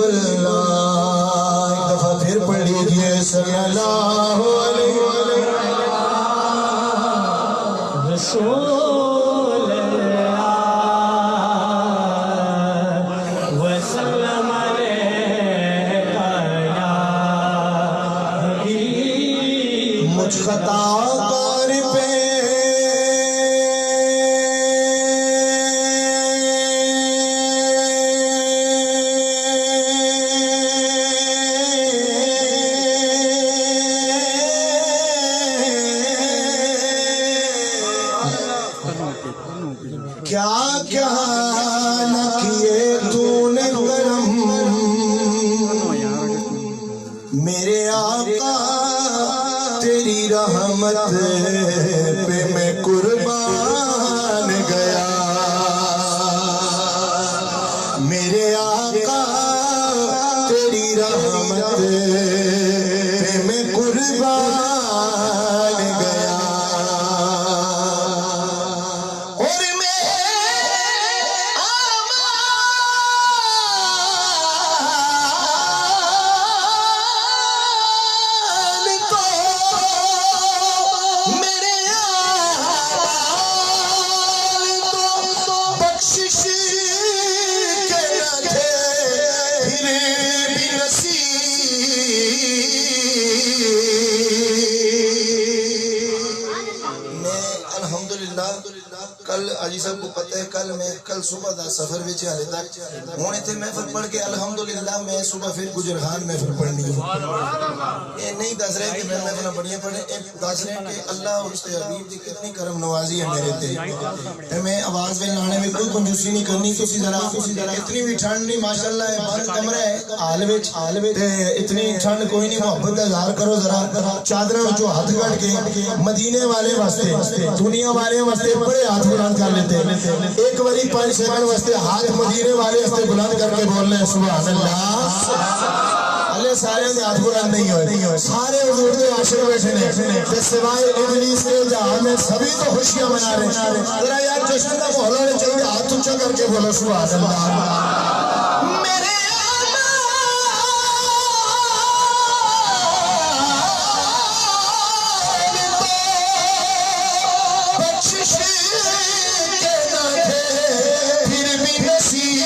اللہ، ایک دفعہ پھر پڑھ لیجئے صلی اللہ علیہ رسول اللہ وسلم علیکہ یا حبیب مجھ خطا کار پہ کیا کیا نہ کیے تو نے کرم، میرے آقا تیری رحمت پہ میں قربان گیا، میرے آقا تیری رحمت پہ میں قربان گیا، اور میں آمان کو میرے آمان کو بخشش کے نہ تھے پھر بھی نصیب۔ میں الحمدللہ کل آجی صاحب کو پتہ ہے کل صبح دا سفر وچ حالے تک ہونے تھے محفل پڑھ کے الحمدللہ میں صبح پھر گجرخان محفل پڑھنی ہے۔ یہ نہیں دس رہے کہ میں محفل پڑھیاں پڑھیں، دس رہے کہ اللہ اور اس حبیب دی کتنی کرم نوازی ہے میرے تے۔ میں آواز میں لانے میں کوئی کنجوسی نہیں کرنی، تسی ذرا اتنی بھی ٹھنڈ نہیں ماشاءاللہ ہے، بند کمرہ ہے حال وچ اتنی ٹھنڈ کوئی نہیں، محبت دا اظہار کرو ذرا، چادراں وچوں ہاتھ کڈ کے مدینے والے واسطے دنیا والے واسطے بڑے ہاتھ بلند کر لیتے ہیں، ایک باری 5 سیکنڈ واسطے ہاتھ مدینے والے واسطے بلند کر کے بولنا ہے سبحان اللہ۔ اللہ سارے دے ہاتھ بلند نہیں ہوئے، سارے حضور دے عاشق بیٹھے نے، تے سوائے ابلیس کے جہاں میں سبھی تو خوشیاں منا رہے ہیں۔ ذرا یار جشن کا ماحول ہونا چاہیے، ہاتھ اونچا کر کے بولو سبحان اللہ۔ میرے بخشش کے نہ تھے پھر بھی نصیب،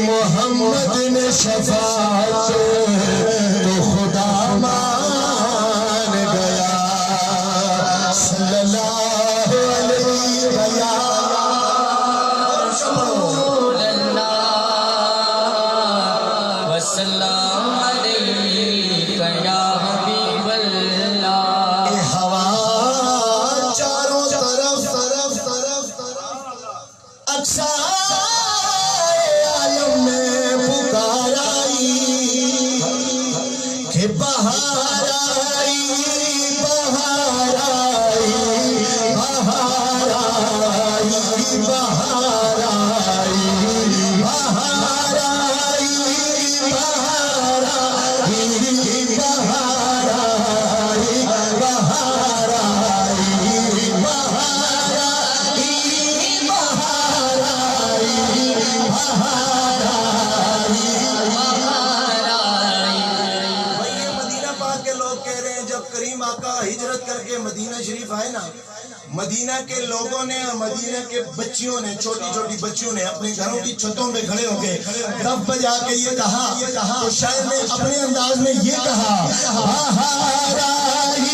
محمد نے شفاعت تو خدا مان گیا، صلی اللہ علیہ رسول اللہ وسلم علیکہ یا حبیب اللہ۔ اے ہوا چاروں طرف اقصائے عالم میں پکار آئی کہ بہار آئی، بہار آئی، بہار آئی، بہار آئی، بہار آئی، بہار آئی، بہار آئی، بہار آئی، بہار آئی، بہار آئی، بہار آئی۔ بھائی یہ مدینہ پاک کے لوگ کہہ رہے ہیں جب کریم آقا ہجرت کر کے مدینہ شریف آئے نا، مدینہ کے لوگوں نے اور مدینہ کے بچیوں نے، چھوٹی چھوٹی بچیوں نے اپنے گھروں کی چھتوں پہ کھڑے ہو کے رب بجا کے یہ کہا، تو شاید نے اپنے انداز میں یہ کہا، بہار آئی،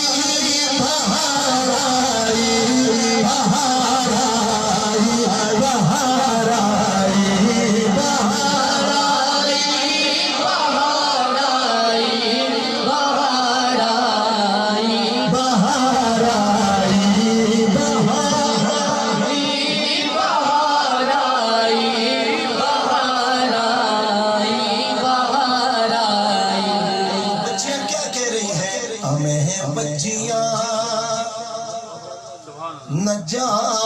بہار آئی، بہار آئی، بہار آئی، بہار آئی، بہار آئی، بہار آئی، بہار آئی، بہار بہار آئی، بہار آئی، بہار آئی۔ بچیاں کیا کہہ رہی ہیں؟ ہمیں ہیں بچیاں نہ جان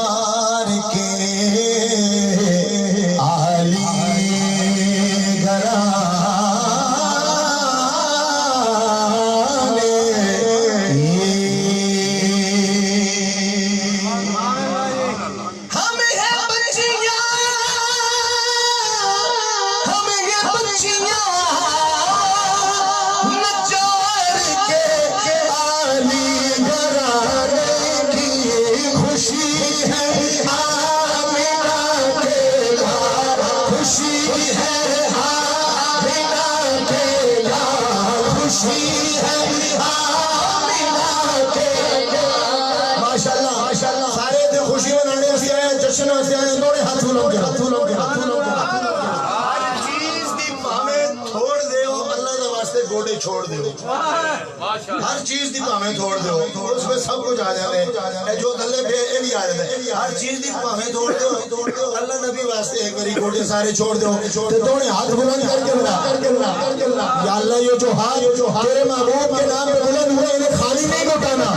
جشن سے آئے دوڑے ہاتھ بلند کرو ہر چیز دی پاویں چھوڑ دیو اللہ دے واسطے گوڑے چھوڑ دیو ہر چیز دی پاویں چھوڑ دیو اس میں سب کچھ آ جانے اے جو دلے پہ اے بھی آ جانے ہر چیز دی پاویں چھوڑ دیو اللہ نبی واسطے ایک باری گوڑے سارے چھوڑ دیو تے دوڑے ہاتھ بلند کر کے بنا یا اللہ یہ جو ہاتھ تیرے محبوب کے نام پہ بلند ہوئے انہیں خالی نہیں لٹانا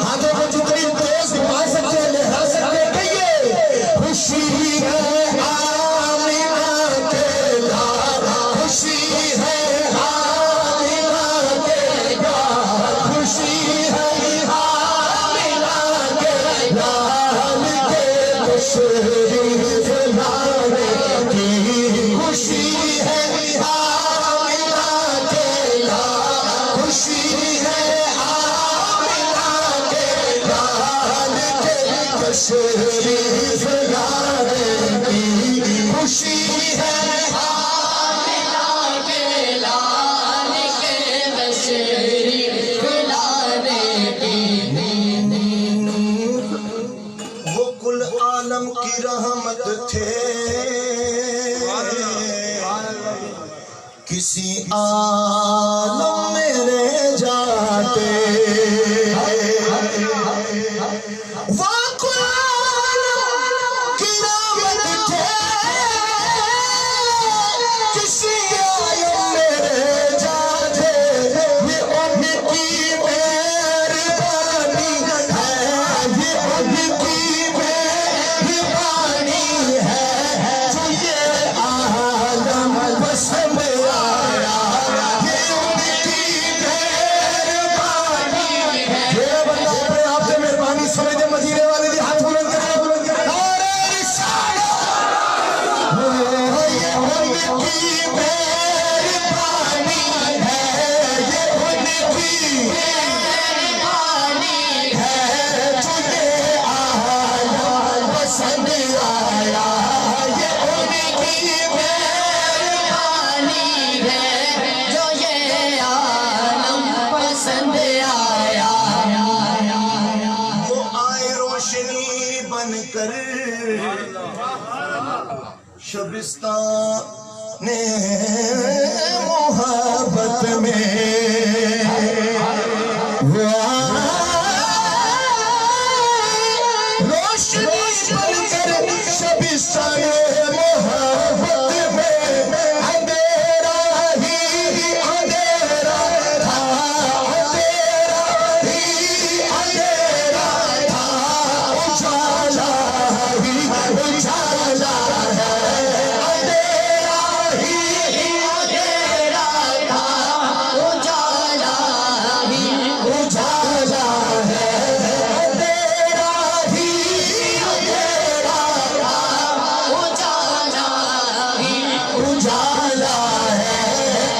ہاتھوں کو جتنی تیز دکھا سکتے ہیں لہرا سکتے ہیں کہیے خوشی ہے آمینہ کے لال خوشی ہے آمینہ کے لال خوشی ہے آمینہ کے لال کے تشریف لانے کی خوشی ہے آمینہ کے لال خوشی ہے آمینہ کے لال کے تشریف لانے کی خوشی ہے آمنہ کے لال کے تشریف لانے کی وہ کل عالم کی رحمت تھے کسی عالم میں رہ جاتے وہ کل عالم کی رحمت تھے کسی عالم میں رہ جاتے یہ ان کی مہربانی ہے یہ ان کی مہربانی ہے جو یہ عالم پسند آیا یہ ان کی مہربانی ہے یہ بندہ اپنے آپ سے مہربانی سمجھے مدینے والے دی ہاتھ بلند کرے نعرہ رسالت یہ ان کی مہربانی ہے یہ ان کی مہربانی ہے جو یہ عالم پسند آیا یہ ان کی مہربانی ہے جو یہ عالم پسند آیا وہ آئے روشنی بن کر شبستان محبت میں وہ آئے روشنی بن کر شبستان محبت میں اندھیرا ہی اندھیرا تھا اندھیرا ہی اندھیرا تھا اجالا ہی اجالا ہے اندھیرا ہی اندھیرا تھا اجالا ہی اجالا ہے اندھیرا ہی اندھیرا تھا اجالا ہی اجالا ہے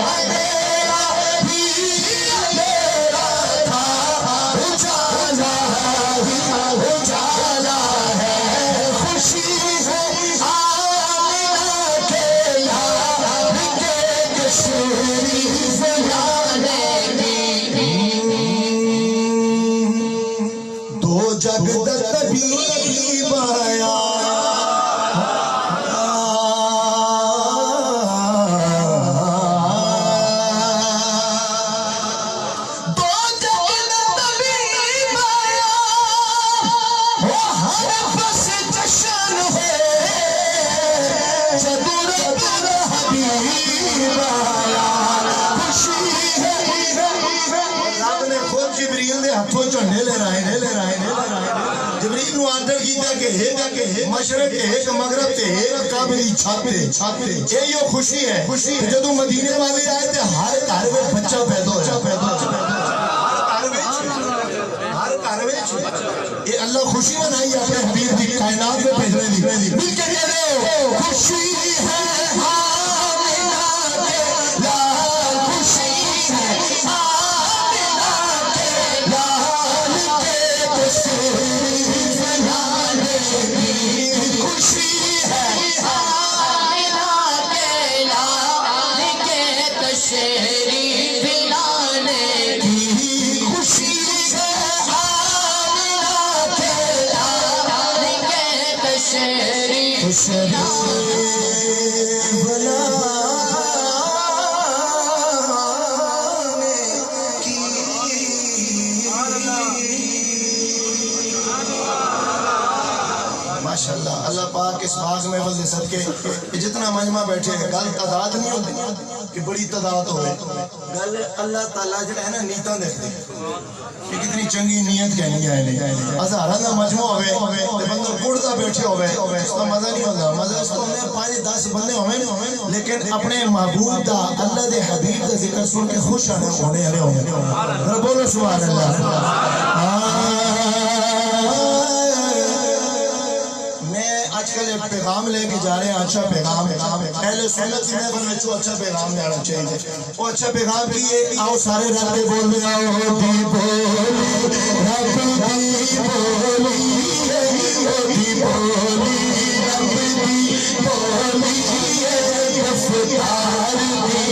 اندھیرا ہی اندھیرا تھا اجالا ہی اجالا ہے خوشی ہے آمینہ کے لال کے تشریف لانے کی دو جگ طبیب آیا دو جگ طبیب آیا وہ ہر بس جشن ہے جدور پر حبیب آیا خوشی ہے رب نے خود جبریل دے ہاتھوں جھنڈے لے رہے جبریل نو آرڈر کیتا کہ مشرق ایک مغرب تے ایک کعبے دی چھت یہ خوشی ہے کہ جدوں مدینے والے آئے تے ہر گھر وچ بچہ پیدا ہویا ہر گھر وچ یہ اللہ خوشی منائی اپنے حبیب دی کائنات میں بھیجنے دی مل کے کہہ رہے ہو خوشی ہے آمینہ کے لال خوشی ہے آمینہ کے لال کے تشریف لانے کی خوشی ہے آمنہ کے لال کے تشریف لانے کی خوشی ہے آمینہ کے لال کے تشریف ماشاءاللہ اللہ پاک اس باغ میں فضل صدقے کہ جتنا مجمع بیٹھے ہیں گل تعداد نہیں ہوتی کہ بڑی تعداد ہوئے گل اللہ تعالیٰ جو ہے نا نیتاں دیکھتے کہ کتنی چنگی نیت کہنی ہے نہیں ہزاراں دا مجمع ہوئے تے بندہ گڑدا بیٹھے ہوئے اس کا مزہ نہیں ہوتا مزہ اس کو ہمیں 5-10 بندے ہوئے لیکن اپنے محبوب دا اللہ دے حبیب دا ذکر سن کے خوش ہونے والے ہوئے بولو سبحان اللہ آج کل ایک پیغام لے کے جا رہے ہیں اچھا پیغام پہلے سنت کی محفل میں اچھا پیغام جانا چاہیے وہ اچھا پیغام کی ہے آؤ سارے رب دے بول میں آؤ دی بولی رب دی بولی دی بولی رب دی بولی دفتار دی